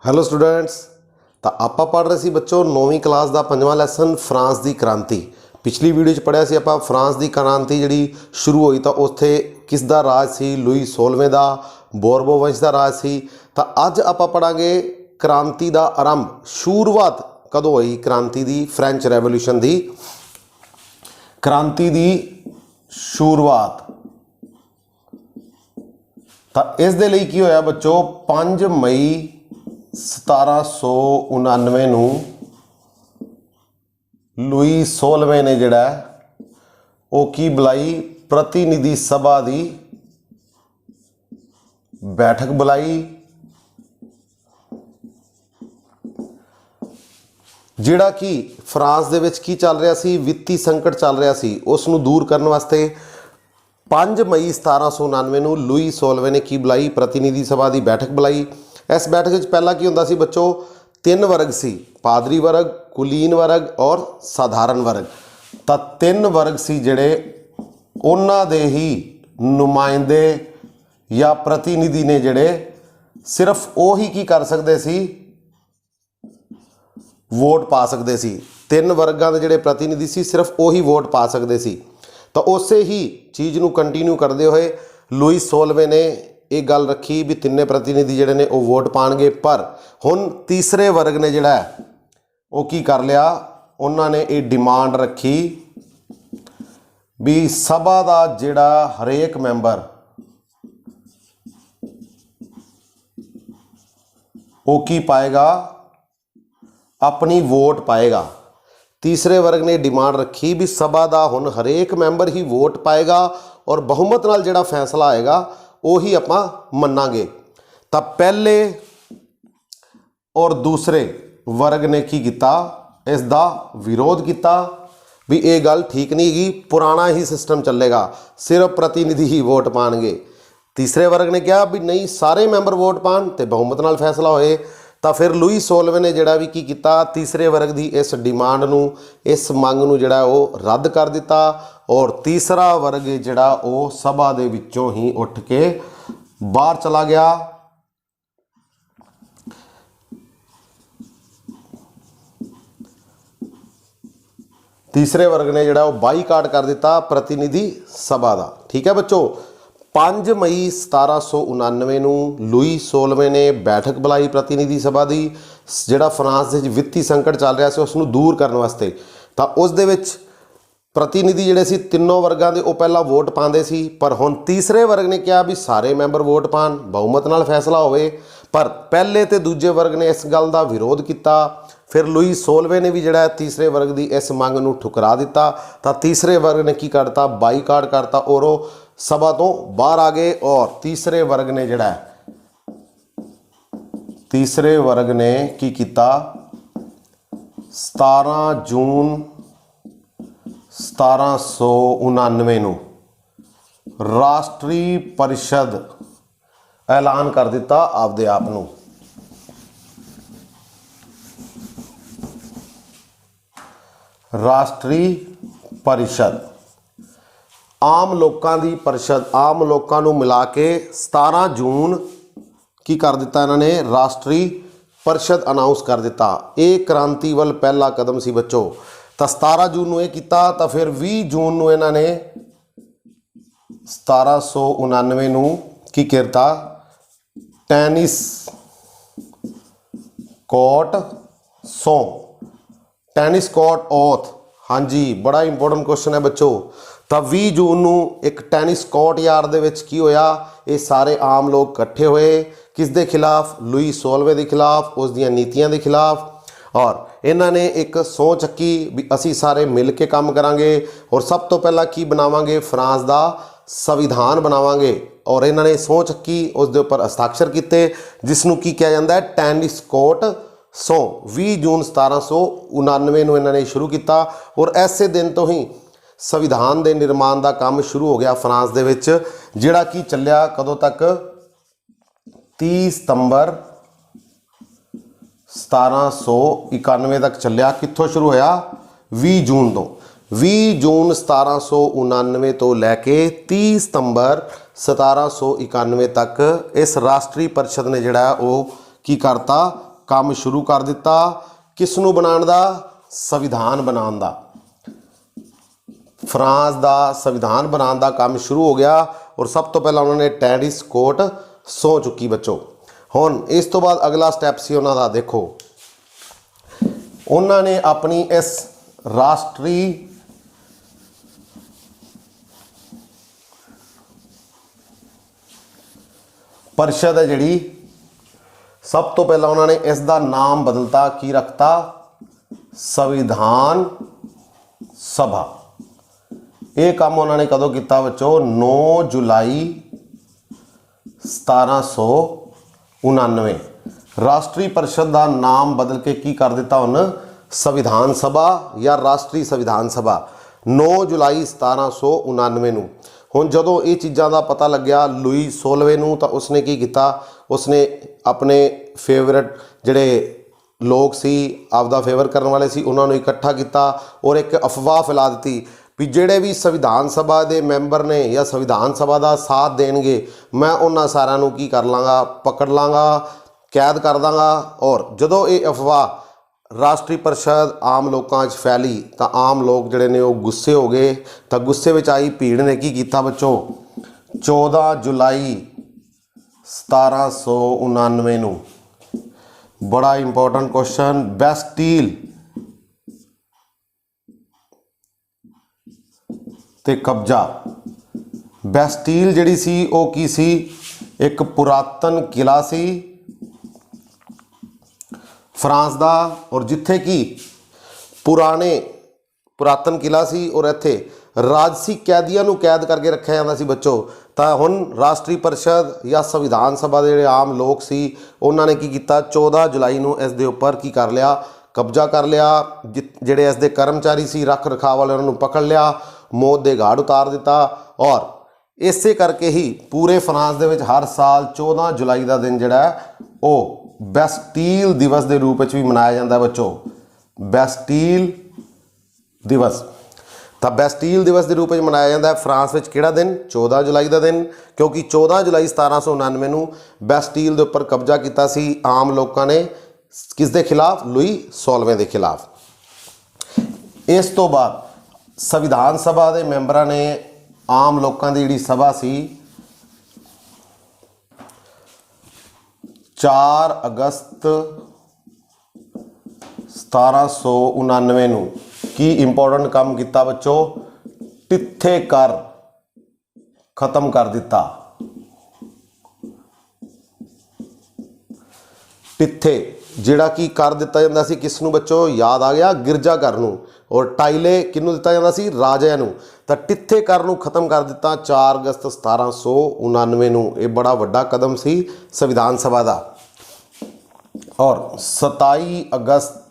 Hello students. तो आप पढ़ रहे थे बच्चों 9वीं क्लास का 5वां लैसन फ्रांस की क्रांति। पिछली वीडियो पढ़िया सी आप फ्रांस की क्रांति जी शुरू हुई तो उत्थे किसका राज सी, लुई 16वें का बोरबो वंश का राज सी। तो अज आप पढ़ांगे क्रांति का आरंभ, शुरुआत कदों हुई क्रांति की, फ्रेंच रेवोल्यूशन की क्रांति की शुरुआत। तो इस दे लई की होया बच्चों 5 मई 1799 नूं लुई 16वें ने जिहड़ा वो की बुलाई प्रतिनिधि सभा की बैठक बुलाई, जिहड़ा कि फ्रांस दे विच की चल रहा सी, वित्ती संकट चल रहा सी, उसनूं दूर करने वास्ते 5 मई 1799 नूं लुई 16वें ने की बुलाई प्रतिनिधि सभा की बैठक बुलाई। इस बैठक में पहला की होंदा सी बच्चों 3 वर्ग सी, पादरी वर्ग, कुलीन वर्ग और साधारण वर्ग। तो 3 वर्ग सी जिहड़े उन्हां दे ही नुमाइंदे या प्रतिनिधि ने जिहड़े सिर्फ वही की कर सकते सी, वोट पा सकते सी। 3 वर्गां दे जिहड़े प्रतिनिधि सी सिर्फ वही वोट पा सकते सी। तो उस ही चीज़ नूं कंटीन्यू करते हुए लुई 16वें ने एक गल रखी भी तिन्ने प्रतिनिधि जिहड़े ने वो वोट पाएंगे, पर हुण तीसरे वर्ग ने जिहड़ा वो की कर लिया, उन्होंने ये डिमांड रखी भी सभा का जिहड़ा हरेक मैंबर वो की पाएगा, अपनी वोट पाएगा। तीसरे वर्ग ने डिमांड रखी भी सभा का हुण हरेक मैंबर ही वोट पाएगा और बहुमत नाल जिहड़ा फैसला आएगा वही आपां मन्नांगे। तो पहले और दूसरे वर्ग ने की किया, इसका विरोध किया भी ये गल ठीक नहीं गी, पुराना ही सिस्टम चलेगा, सिर्फ प्रतिनिधि ही वोट पाएंगे। तीसरे वर्ग ने कहा भी नहीं, सारे मैंबर वोट पान तो बहुमत नाल फैसला होए। तो फिर लुई 16वें ने जिहड़ा भी की किया, तीसरे वर्ग की इस डिमांड नूं, इस मंग नूं जिहड़ा वो रद्द कर दिता और तीसरा वर्ग जिहड़ा वो सभा दे विचों ही उठ के बाहर चला गया। तीसरे वर्ग ने जिहड़ा वो बाईकाट कर दिता प्रतिनिधि सभा का। ठीक है बच्चों, 5 मई 1799 नूं लुई 16वें ने बैठक बुलाई प्रतिनिधि सभा की, जिहड़ा फ्रांस दे वित्ती संकट चल रहा है उसनूं दूर करने वास्ते। तो उस दे विच प्रतिनिधि जिहड़े सी तीनों वर्गां दे वो पहला वोट पाते सी, पर हुण तीसरे वर्ग ने कहा भी सारे मैंबर वोट पान, बहुमत नाल फैसला होवे। पर पहले तो दूजे वर्ग ने इस गल का विरोध किया। फिर लुई 16वें ने भी जिहड़ा तीसरे वर्ग की इस मंग नूं ठुकरा दिता। तो तीसरे वर्ग ने की करता, बाईकाट करता और वो सभा तो बाहर आ गए। और तीसरे वर्ग ने जिहड़ा तीसरे वर्ग ने की किया, 17 जून 1799 नूं राष्ट्रीय परिषद ऐलान कर दिता आपदे आप नूं। राष्ट्रीय परिषद आम लोगों की परिषद, आम लोगों को मिला के 17 जून की कर दिता इन्होंने, राष्ट्रीय परिषद अनाउंस कर दिता। ये क्रांति वाल पहला कदम सी बच्चों। तो 17 जून को यह किया। तो फिर 20 जून को इन्होंने 1799 नूं की किया, टेनिस कोर्ट सौ, टेनिस कोर्ट ओथ। हाँ जी, बड़ा इंपोर्टेंट क्वेश्चन है बच्चों। तो 20 जून नूं एक टेनिस कोर्ट यार्ड दे विच की होया, ये सारे आम लोग इकट्ठे हुए किस दे खिलाफ, लुई 16वें के खिलाफ, उस दियां नीतियां के खिलाफ। और इन्होंने एक सौ चक्की भी असी सारे मिल के काम करांगे और सब तो पहला की बनावांगे, फ्रांस का संविधान बनावांगे। और इन्होंने सौ चक्की उस दे उपर हस्ताक्षर किए, जिसनों की कहा जाता है टेनिस कोर्ट 100। 20 जून 1799 नूं इन्होंने शुरू किया और ऐसे दिन तो ही संविधान के निर्माण का काम शुरू हो गया फ्रांस दे विच, जिहड़ा कि चलिया कदों तक, 30 सितंबर 1791 तक चलिया। कित्थों शुरू होया, 20 जून तो। 20 जून 1799 तो लैके 30 सितंबर 1791 तक इस राष्ट्रीय परिषद ने जिहड़ा वो की करता ਕੰਮ ਸ਼ੁਰੂ ਕਰ ਦਿੱਤਾ ਕਿਸ ਨੂੰ ਬਣਾਉਣ ਦਾ, ਸੰਵਿਧਾਨ ਬਣਾਉਣ ਦਾ। फ्रांस का संविधान बनाने का काम शुरू हो गया और सब तो पहला उन्होंने टेनिस कोर्ट सौ चुकी बच्चों। हुण इस तो बाद अगला स्टैप सी उन्हां दा, देखो उन्होंने अपनी इस राष्ट्रीय परिषद है जिहड़ी, सब तो पहला उन्होंने इसका नाम बदलता, की रखता, संविधान सभा। ये काम उन्होंने कदों किया बच्चों, 9 जुलाई 1799। राष्ट्रीय परिषद का नाम बदल के की कर दिता हुण, संविधान सभा या राष्ट्रीय संविधान सभा, 9 जुलाई 1799 नूं। हुण जदों ये चीज़ों का पता लग्या लुई 16वें नूं, तां उसने की किया, उसने अपने फेवरेट जिहड़े लोग सी, आपदा फेवर करने वाले सी, उन्होंने इकट्ठा किया और एक अफवाह फैला दी भी ਜਿਹੜੇ भी संविधान सभा के मैंबर ने या संविधान सभा का साथ देंगे, मैं उन्होंने सारिਆਂ ਨੂੰ की कर लाँगा, पकड़ लाँगा, कैद कर दाँगा। और जदों ये अफवाह राष्ट्रीय परिषद आम लोगों च फैली तो आम लोग जिहड़े ने वो गुस्से हो गए। तो गुस्से में आई भीड़ ने की किया बच्चों, 14 जुलाई 1799 नूं, बड़ा इंपॉर्टेंट क्वेश्चन, बैस्टील ते कब्जा। बैस्टील जिहड़ी सी वो की सी, एक पुरातन किला सी फ्रांस का, और जिथे कि पुरातन किला सी और इत्थे राजसी कैदियों नूं कैद करके रखा जाता सी बच्चों। तो हुण राष्ट्रीय परिषद या संविधान सभा के जिहड़े आम लोग सी, उन्होंने की किया, 14 जुलाई नूं इस दे उपर की कर लिया, कब्जा कर लिया। जिहड़े इस दे कर्मचारी सी, रख रखाव वाले, उन्होंने पकड़ लिया, मौत के घाट उतार दिता। और इसे करके ही पूरे फ्रांस दे विच हर साल 14 जुलाई का दिन जिहड़ा वो बैस्टील दिवस के रूप में भी मनाया जाता है बच्चों, बैस्टील दिवस। तो बैस्टील दिवस के रूप में मनाया जाता है फ्रांस में किहड़ा दिन, 14 जुलाई का दिन, क्योंकि 14 जुलाई 1799 नूं बैस्टील के उपर कब्जा किया सी आम लोगों ने, किस दे खिलाफ, लुई 16वें के खिलाफ। इस तो बाद संविधान सभा के मैंबरां ने आम लोगों की जिहड़ी सभा सी 4 अगस्त 1799 नूं की इंपॉर्टेंट काम किया बच्चों, टित्थे कर खत्म कर दिता। टित्थे जिहड़ा कि कर दिता जाता सी किसनूं बच्चों, याद आ गया, गिरजाघर नूं, और टाइले किनूं दिता जाता सी, राजे नूं। तो टित्थे कर नूं खत्म कर दिता 4 अगस्त 1799 नूं। ये बड़ा वड्डा कदम सी संविधान सभा का। और 27 अगस्त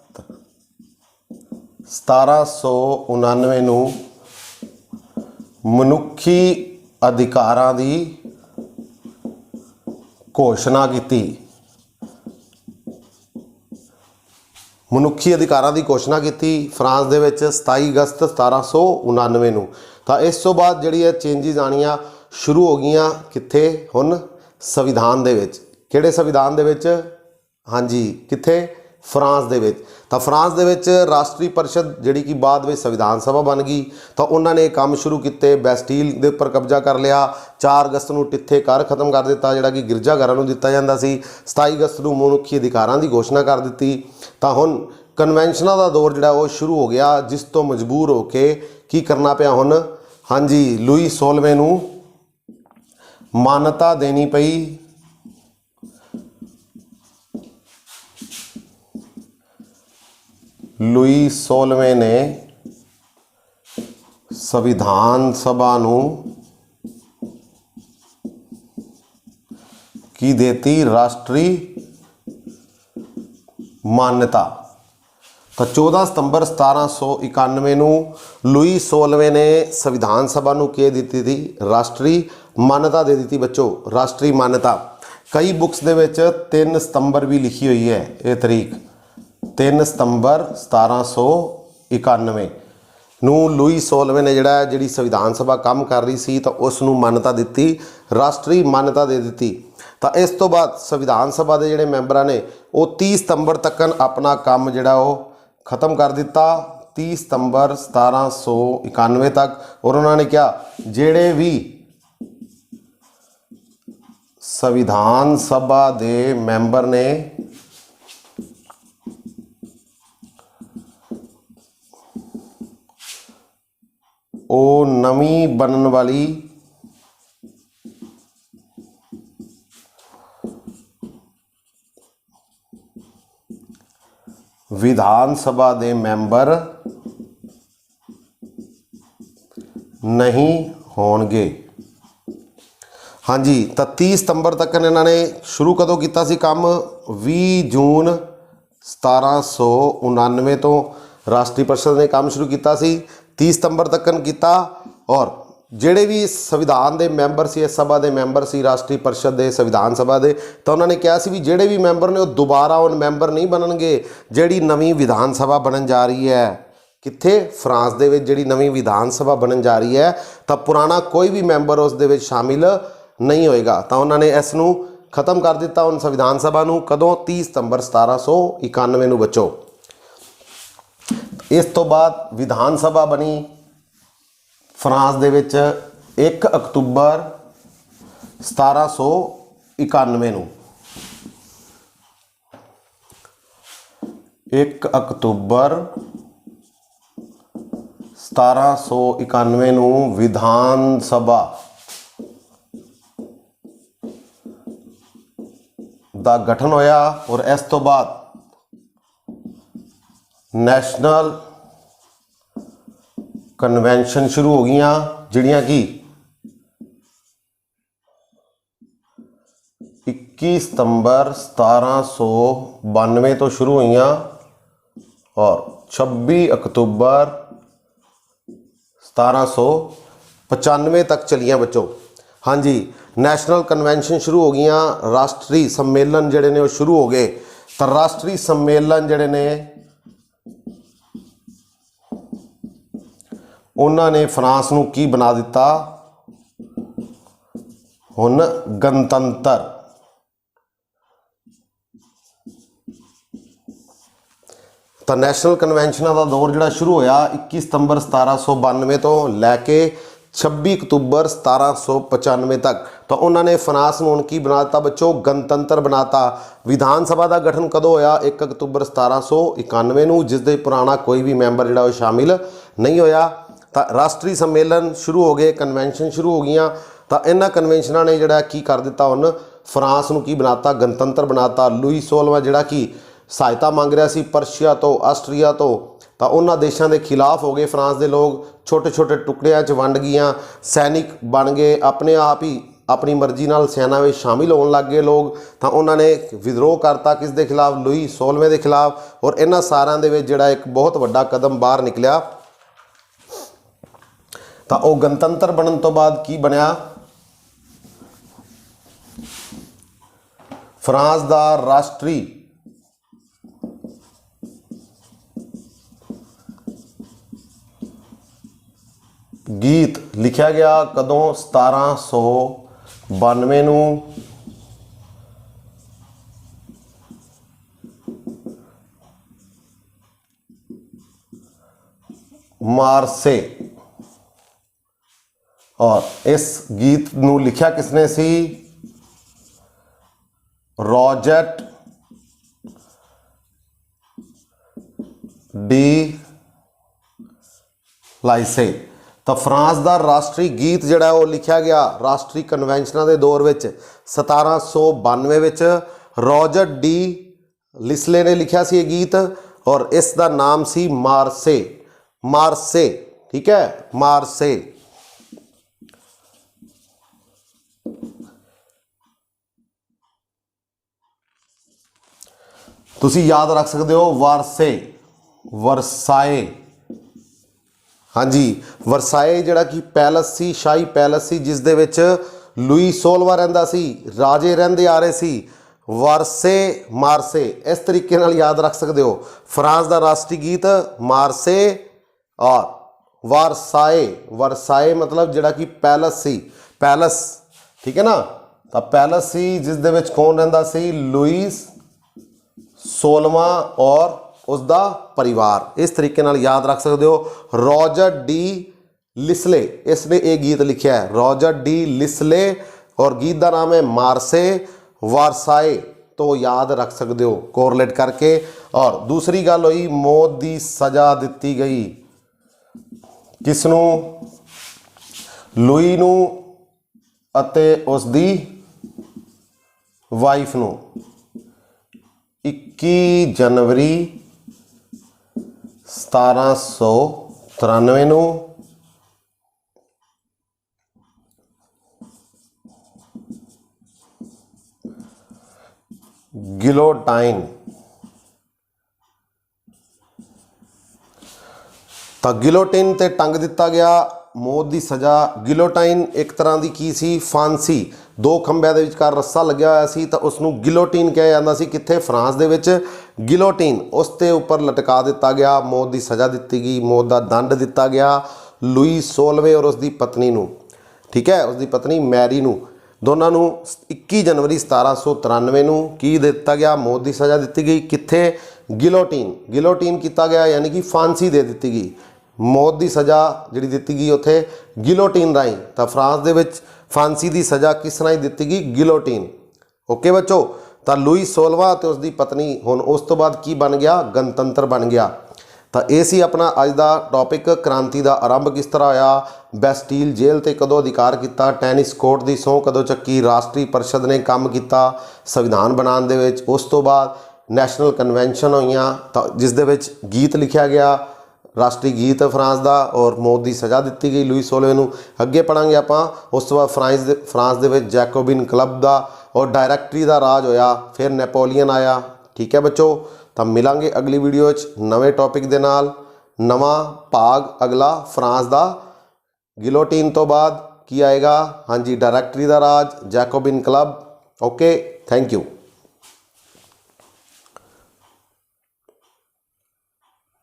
1799 नूं मनुखी अधिकारां दी घोषणा की। मनुखी अधिकारां की घोषणा की फ्रांस दे विच 27 अगस्त 1799 नूं। तो इस तो बाद जिहड़ी चेंजिज आनियां शुरू हो गई कित्थे, हुण संविधान दे विच। किहड़े संविधान दे विच, हाँ जी, कित्थे, फ्रांस दे विच। तो फ्रांस दे विच राष्ट्रीय परिषद जिहड़ी कि बाद में संविधान सभा बन गई। तो उन्होंने काम शुरू किए, बैस्टील के उपर कब्जा कर लिया, 4 अगस्त नूं टित्थे कर खत्म कर दिता जिहड़ा कि गिरजाघरां नूं दिता जांदा सी, 27 अगस्त नूं मनुखी अधिकारां की घोषणा कर दी। तो हुण कन्वेंशनां का दौर जिहड़ा वो शुरू हो गया, जिस तो मजबूर होके की करना पिया हुण, हाँ जी, लुई 16वें नूं मान्यता देनी पई लुई 16वें ने संविधान सभा नूं की देती राष्ट्रीय मान्यता। तो 14 सितंबर 1791 नूं लुई 16वें ने संविधान सभा नूं के दी थी राष्ट्रीय मान्यता दे दी बच्चों, राष्ट्रीय मान्यता। कई बुक्स दे विच 3 सितंबर भी लिखी हुई है, ये तारीख 3 सितंबर 1791 नूं लुई 16वें ने जिहड़ी संविधान सभा काम कर रही सी तो उस नूं मान्यता दी, राष्ट्रीय मान्यता दे दी। ਤਾਂ ਇਸ ਤੋਂ ਬਾਅਦ ਸੰਵਿਧਾਨ ਸਭਾ ਦੇ ਜਿਹੜੇ ਮੈਂਬਰਾਂ ਨੇ ਉਹ 30 ਸਤੰਬਰ ਤੱਕ ਆਪਣਾ ਕੰਮ ਜਿਹੜਾ ਉਹ ਖਤਮ ਕਰ ਦਿੱਤਾ, 30 ਸਤੰਬਰ 1791 ਤੱਕ। ਔਰ ਉਹਨਾਂ ਨੇ ਕਿਹਾ ਜਿਹੜੇ ਵੀ ਸੰਵਿਧਾਨ ਸਭਾ ਦੇ ਮੈਂਬਰ ਨੇ ਉਹ ਨਵੀਂ ਬਣਨ ਵਾਲੀ ਵਿਧਾਨ ਸਭਾ ਦੇ ਮੈਂਬਰ ਨਹੀਂ ਹੋਣਗੇ। ਹਾਂਜੀ, ਤਾਂ 30 ਸਤੰਬਰ ਤੱਕ ਇਹਨਾਂ ਨੇ ਸ਼ੁਰੂ ਕਦੋਂ ਕੀਤਾ ਸੀ ਕੰਮ? 20 ਜੂਨ 1799 ਤੋਂ ਰਾਸ਼ਟਰੀ ਪਰਿਸ਼ਦ ਨੇ ਕੰਮ ਸ਼ੁਰੂ ਕੀਤਾ ਸੀ, 30 ਸਤੰਬਰ ਤੱਕ ਕੀਤਾ। ਔਰ ਜਿਹੜੇ ਵੀ ਸੰਵਿਧਾਨ ਦੇ ਮੈਂਬਰ ਸੀ, ਇਸ ਸਭਾ ਦੇ ਮੈਂਬਰ ਸੀ ਰਾਸ਼ਟਰੀ ਪਰਿਸ਼ਦ ਦੇ, ਸੰਵਿਧਾਨ ਸਭਾ ਦੇ, ਤਾਂ ਉਹਨਾਂ ਨੇ ਕਿਹਾ ਸੀ ਵੀ ਜਿਹੜੇ ਵੀ ਮੈਂਬਰ ਨੇ ਉਹ ਦੁਬਾਰਾ ਉਹ ਮੈਂਬਰ ਨਹੀਂ ਬਣਨਗੇ। ਜਿਹੜੀ ਨਵੀਂ ਵਿਧਾਨ ਸਭਾ ਬਣਨ ਜਾ ਰਹੀ ਹੈ, ਕਿੱਥੇ? ਫਰਾਂਸ ਦੇ ਵਿੱਚ ਜਿਹੜੀ ਨਵੀਂ ਵਿਧਾਨ ਸਭਾ ਬਣਨ ਜਾ ਰਹੀ ਹੈ, ਤਾਂ ਪੁਰਾਣਾ ਕੋਈ ਵੀ ਮੈਂਬਰ ਉਸ ਦੇ ਵਿੱਚ ਸ਼ਾਮਿਲ ਨਹੀਂ ਹੋਏਗਾ। ਤਾਂ ਉਹਨਾਂ ਨੇ ਇਸ ਨੂੰ ਖਤਮ ਕਰ ਦਿੱਤਾ ਹੁਣ ਸੰਵਿਧਾਨ ਸਭਾ ਨੂੰ। ਕਦੋਂ? 30 ਸਤੰਬਰ 1791 ਨੂੰ ਬੱਚੋ। ਇਸ ਤੋਂ ਬਾਅਦ ਵਿਧਾਨ ਸਭਾ ਬਣੀ ਫਰਾਂਸ ਦੇ ਵਿੱਚ 1 ਅਕਤੂਬਰ 1791 ਨੂੰ। 1 ਅਕਤੂਬਰ 1791 ਨੂੰ ਵਿਧਾਨ ਸਭਾ ਦਾ ਗਠਨ ਹੋਇਆ। ਔਰ ਇਸ ਤੋਂ ਬਾਅਦ ਨੈਸ਼ਨਲ ਕਨਵੈਨਸ਼ਨ ਸ਼ੁਰੂ ਹੋ ਗਈਆਂ, ਜਿਹੜੀਆਂ ਕਿ 21 ਸਤੰਬਰ 1792 ਤੋਂ ਸ਼ੁਰੂ ਹੋਈਆਂ ਔਰ 26 ਅਕਤੂਬਰ 1795 ਤੱਕ ਚਲੀਆਂ ਬੱਚੋ। ਹਾਂਜੀ, ਨੈਸ਼ਨਲ ਕਨਵੈਨਸ਼ਨ ਸ਼ੁਰੂ ਹੋ ਗਈਆਂ, ਰਾਸ਼ਟਰੀ ਸੰਮੇਲਨ ਜਿਹੜੇ ਨੇ ਉਹ ਸ਼ੁਰੂ ਹੋ ਗਏ। ਤਾਂ ਰਾਸ਼ਟਰੀ ਸੰਮੇਲਨ ਜਿਹੜੇ ਨੇ ਉਹਨਾਂ ਨੇ ਫਰਾਂਸ ਨੂੰ ਕੀ ਬਣਾ ਦਿੱਤਾ? ਹੁਣ ਗਣਤੰਤਰ। ਤਾਂ ਨੈਸ਼ਨਲ ਕਨਵੈਨਸ਼ਨਾਂ ਦਾ ਦੌਰ ਜਿਹੜਾ ਸ਼ੁਰੂ ਹੋਇਆ 21 ਸਤੰਬਰ 1792 ਤੋਂ ਲੈ ਕੇ 26 ਅਕਤੂਬਰ 1795 ਤੱਕ। ਤਾਂ ਉਹਨਾਂ ਨੇ ਫਰਾਂਸ ਨੂੰ ਹੁਣ ਕੀ ਬਣਾ ਦਿੱਤਾ ਬੱਚੋ? ਗਣਤੰਤਰ ਬਣਾਤਾ। ਵਿਧਾਨ ਸਭਾ ਦਾ ਗਠਨ ਕਦੋਂ ਹੋਇਆ? 1 ਅਕਤੂਬਰ 1791 ਨੂੰ, ਜਿਸ ਦੇ ਪੁਰਾਣਾ ਕੋਈ ਵੀ ਮੈਂਬਰ ਜਿਹੜਾ ਉਹ ਸ਼ਾਮਿਲ ਨਹੀਂ ਹੋਇਆ। ਤਾਂ ਰਾਸ਼ਟਰੀ ਸੰਮੇਲਨ ਸ਼ੁਰੂ ਹੋ ਗਏ, ਕਨਵੈਨਸ਼ਨ ਸ਼ੁਰੂ ਹੋ ਗਈਆਂ। ਤਾਂ ਇਹਨਾਂ ਕਨਵੈਨਸ਼ਨਾਂ ਨੇ ਜਿਹੜਾ ਕੀ ਕਰ ਦਿੱਤਾ? ਹੁਣ ਫਰਾਂਸ ਨੂੰ ਕੀ ਬਣਾਤਾ? ਗਣਤੰਤਰ ਬਣਾਤਾ। ਲੂਈ 16ਵਾਂ ਜਿਹੜਾ ਕਿ ਸਹਾਇਤਾ ਮੰਗ ਰਿਹਾ ਸੀ ਪਰਸ਼ੀਆ ਤੋਂ, ਆਸਟਰੀਆ ਤੋਂ, ਤਾਂ ਉਹਨਾਂ ਦੇਸ਼ਾਂ ਦੇ ਖਿਲਾਫ ਹੋ ਗਏ ਫਰਾਂਸ ਦੇ ਲੋਕ। ਛੋਟੇ ਛੋਟੇ ਟੁਕੜਿਆਂ 'ਚ ਵੰਡ ਗਈਆਂ, ਸੈਨਿਕ ਬਣ ਗਏ, ਆਪਣੇ ਆਪ ਹੀ ਆਪਣੀ ਮਰਜ਼ੀ ਨਾਲ ਸੈਨਾ ਵਿੱਚ ਸ਼ਾਮਿਲ ਹੋਣ ਲੱਗ ਗਏ ਲੋਕ। ਤਾਂ ਉਹਨਾਂ ਨੇ ਵਿਦਰੋਹ ਕਰਤਾ ਕਿਸ ਦੇ ਖਿਲਾਫ? ਲੂਈ 16ਵੇਂ ਦੇ ਖਿਲਾਫ। ਔਰ ਇਹਨਾਂ ਸਾਰਿਆਂ ਦੇ ਵਿੱਚ ਜਿਹੜਾ ਇੱਕ ਬਹੁਤ ਵੱਡਾ ਕਦਮ ਬਾਹਰ ਨਿਕਲਿਆ। ਤਾਂ ਉਹ ਗਣਤੰਤਰ ਬਣਨ ਤੋਂ ਬਾਅਦ ਕੀ ਬਣਿਆ? ਫਰਾਂਸ ਦਾ ਰਾਸ਼ਟਰੀ ਗੀਤ ਲਿਖਿਆ ਗਿਆ। ਕਦੋਂ? 1792 ਨੂੰ। ਮਾਰਸੇ। और इस गीत ਨੂੰ ਲਿਖਿਆ ਕਿਸਨੇ ਸੀ? ਰੋਜਟ ਡੀ ਲਾਈਸੇ। ਤਾਂ ਫਰਾਂਸ ਦਾ ਰਾਸ਼ਟਰੀ ਗੀਤ ਜਿਹੜਾ ਉਹ ਲਿਖਿਆ ਗਿਆ ਰਾਸ਼ਟਰੀ ਕਨਵੈਨਸ਼ਨਾਂ ਦੇ ਦੌਰ ਵਿੱਚ 1792 ਵਿੱਚ। ਰੋਜਟ ਡੀ ਲਿਸਲੇ ਨੇ ਲਿਖਿਆ ਸੀ ਇਹ ਗੀਤ ਔਰ ਇਸ ਦਾ ਨਾਮ ਸੀ ਮਾਰਸੇ। ਮਾਰਸੇ, ਠੀਕ ਹੈ, ਮਾਰਸੇ। ਤੁਸੀਂ ਯਾਦ ਰੱਖ ਸਕਦੇ ਹੋ ਵਾਰਸੇ, ਵਰਸਾਏ। ਹਾਂਜੀ, ਵਰਸਾਏ ਜਿਹੜਾ ਕਿ ਪੈਲਸ ਸੀ, ਸ਼ਾਹੀ ਪੈਲਸ ਸੀ, ਜਿਸ ਦੇ ਵਿੱਚ ਲੂਈ 16ਵਾਂ ਰਹਿੰਦਾ ਸੀ, ਰਾਜੇ ਰਹਿੰਦੇ ਆ ਰਹੇ ਸੀ। ਵਾਰਸੇ, ਮਾਰਸੇ, ਇਸ ਤਰੀਕੇ ਨਾਲ ਯਾਦ ਰੱਖ ਸਕਦੇ ਹੋ। ਫਰਾਂਸ ਦਾ ਰਾਸ਼ਟਰੀ ਗੀਤ ਮਾਰਸੇ ਔਰ ਵਾਰਸਾਏ। ਵਰਸਾਏ ਮਤਲਬ ਜਿਹੜਾ ਕਿ ਪੈਲਸ ਸੀ, ਪੈਲਸ, ਠੀਕ ਹੈ ਨਾ। ਤਾਂ ਪੈਲਸ ਸੀ ਜਿਸ ਦੇ ਵਿੱਚ ਕੌਣ ਰਹਿੰਦਾ ਸੀ? ਲੂਈਸ 16ਵਾਂ ਔਰ ਉਸਦਾ ਪਰਿਵਾਰ। ਇਸ ਤਰੀਕੇ ਨਾਲ ਯਾਦ ਰੱਖ ਸਕਦੇ ਹੋ। ਰੋਜਰ ਡੀ ਲਿਸਲੇ ਇਸਨੇ ਇਹ ਗੀਤ ਲਿਖਿਆ ਹੈ, ਰੋਜਰ ਡੀ ਲਿਸਲੇ, ਔਰ ਗੀਤ ਦਾ ਨਾਮ ਹੈ ਮਾਰਸੇ ਵਾਰਸਾਏ। ਤੋਂ ਯਾਦ ਰੱਖ ਸਕਦੇ ਹੋ ਕੋਰਲੇਟ ਕਰਕੇ। ਔਰ ਦੂਸਰੀ ਗੱਲ ਹੋਈ ਮੌਤ ਦੀ ਸਜ਼ਾ ਦਿੱਤੀ ਗਈ ਕਿਸ ਨੂੰ? ਲੂਈ ਨੂੰ ਅਤੇ ਉਸ ਦੀ ਵਾਈਫ ਨੂੰ 21 ਜਨਵਰੀ 1793 ਨੂੰ ਗਿਲੋਟਾਈਨ। ਤਾਂ ਗਿਲੋਟਿਨ ਤੇ ਟੰਗ ਦਿੱਤਾ ਗਿਆ। ਮੌਤ ਦੀ ਸਜ਼ਾ ਗਿਲੋਟਾਈਨ ਇੱਕ ਤਰ੍ਹਾਂ ਦੀ ਕੀ ਸੀ? ਫਾਂਸੀ। ਦੋ ਖੰਭਿਆਂ ਦੇ ਵਿਚਕਾਰ ਰੱਸਾ ਲੱਗਿਆ ਹੋਇਆ ਸੀ ਤਾਂ ਉਸ ਨੂੰ ਗਿਲੋਟਿਨ ਕਿਹਾ ਜਾਂਦਾ ਸੀ। ਕਿੱਥੇ? ਫਰਾਂਸ ਦੇ ਵਿੱਚ ਗਿਲੋਟਿਨ। ਉਸ ਤੇ ਉੱਪਰ ਲਟਕਾ ਦਿੱਤਾ ਗਿਆ। ਮੌਤ ਦੀ ਸਜ਼ਾ ਦਿੱਤੀ ਗਈ, ਮੌਤ ਦਾ ਦੰਡ ਦਿੱਤਾ ਗਿਆ ਲੂਈ 16ਵੇਂ ਔਰ ਉਸ ਦੀ ਪਤਨੀ ਨੂੰ। ਠੀਕ ਹੈ, ਉਸ ਦੀ ਪਤਨੀ ਮੈਰੀ ਨੂੰ। ਦੋਨਾਂ ਨੂੰ 21 ਜਨਵਰੀ 1793 ਨੂੰ ਕੀ ਦਿੱਤਾ ਗਿਆ? ਮੌਤ ਦੀ ਸਜ਼ਾ ਦਿੱਤੀ ਗਈ। ਕਿੱਥੇ? ਗਿਲੋਟਿਨ। ਗਿਲੋਟਿਨ ਕੀਤਾ ਗਿਆ ਯਾਨੀ ਕਿ ਫਾਂਸੀ ਦੇ ਦਿੱਤੀ ਗਈ। ਮੌਤ ਦੀ ਸਜ਼ਾ ਜਿਹੜੀ ਦਿੱਤੀ ਗਈ ਉੱਥੇ ਗਿਲੋਟਿਨ ਰਾਹੀਂ। ਤਾਂ ਫਰਾਂਸ ਦੇ ਵਿੱਚ ਫਾਂਸੀ ਦੀ ਸਜ਼ਾ ਕਿਸ ਰਾਹੀਂ ਦਿੱਤੀ ਗਈ? ਗਿਲੋਟਿਨ। ਓਕੇ ਬੱਚੋ। ਤਾਂ ਲੂਈ 16ਵਾਂ ਅਤੇ ਉਸ ਦੀ ਪਤਨੀ ਹੁਣ ਉਸ ਤੋਂ ਬਾਅਦ ਕੀ ਬਣ ਗਿਆ? ਗਣਤੰਤਰ ਬਣ ਗਿਆ। ਤਾਂ ਇਹ ਸੀ ਆਪਣਾ ਅੱਜ ਦਾ ਟੌਪਿਕ। ਕ੍ਰਾਂਤੀ ਦਾ ਆਰੰਭ ਕਿਸ ਤਰ੍ਹਾਂ ਹੋਇਆ? ਬੈਸਟੀਲ ਜੇਲ੍ਹ ਤੇ ਕਦੋਂ ਅਧਿਕਾਰ ਕੀਤਾ? ਟੈਨਿਸ ਕੋਰਟ ਦੀ ਸਹੁੰ ਕਦੋਂ ਚੱਕੀ? ਰਾਸ਼ਟਰੀ ਪਰਿਸ਼ਦ ਨੇ ਕੰਮ ਕੀਤਾ ਸੰਵਿਧਾਨ ਬਣਾਉਣ ਦੇ ਵਿੱਚ। ਉਸ ਤੋਂ ਬਾਅਦ ਨੈਸ਼ਨਲ ਕਨਵੈਨਸ਼ਨ ਹੋਈਆਂ ਤਾਂ ਜਿਸ ਦੇ ਵਿੱਚ ਗੀਤ ਲਿਖਿਆ ਗਿਆ, ਰਾਸ਼ਟਰੀ ਗੀਤ ਫਰਾਂਸ ਦਾ, ਔਰ ਮੌਤ ਦੀ ਸਜ਼ਾ ਦਿੱਤੀ ਗਈ ਲੂਈ 16ਵੇਂ ਨੂੰ। ਅੱਗੇ ਪੜਾਂਗੇ ਆਪਾਂ। ਉਸ ਤੋਂ ਬਾਅਦ ਫਰਾਂਸ ਦੇ ਵਿੱਚ ਜੈਕੋਬਿਨ ਕਲੱਬ ਦਾ ਔਰ ਡਾਇਰੈਕਟਰੀ ਦਾ ਰਾਜ ਹੋਇਆ। ਫਿਰ ਨੈਪੋਲੀਅਨ ਆਇਆ। ਠੀਕ ਹੈ ਬੱਚੋ। ਤਾਂ ਮਿਲਾਂਗੇ ਅਗਲੀ ਵੀਡੀਓ 'ਚ ਨਵੇਂ ਟੌਪਿਕ ਦੇ ਨਾਲ। ਨਵਾਂ ਭਾਗ ਅਗਲਾ ਫਰਾਂਸ ਦਾ। ਗਿਲੋਟਿਨ ਤੋਂ ਬਾਅਦ ਕੀ ਆਏਗਾ? ਹਾਂਜੀ, ਡਾਇਰੈਕਟਰੀ ਦਾ ਰਾਜ, Jacobin club. Okay, thank you.